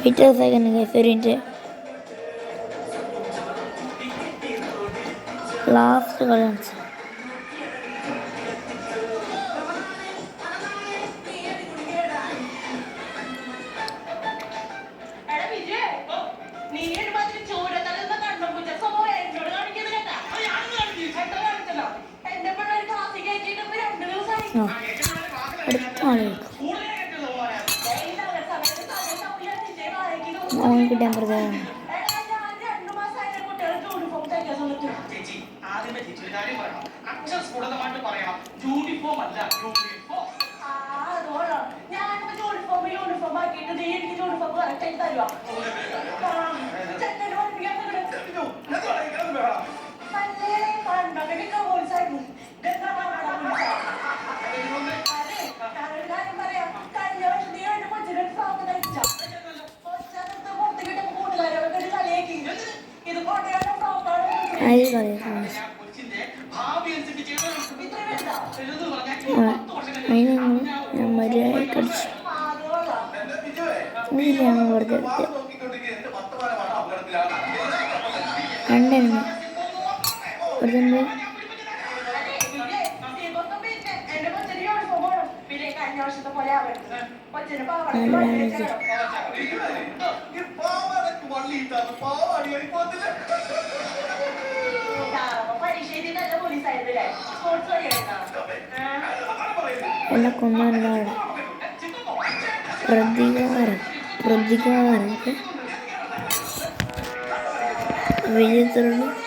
പിറ്റേ second guys ഒരു minute. Last കളി കാണിച്ചു. അടുത്ത ആള് കിട്ടാൻ പ്രധാനം അതിന് ഞാൻ മര്യാദ കടിച്ചു ഞാൻ വെറുതെ രണ്ടെണ്ണം വെറുതെ എന്നെ കൊന്നല്ല പ്രതികാരം വിജയത്തിലുള്ള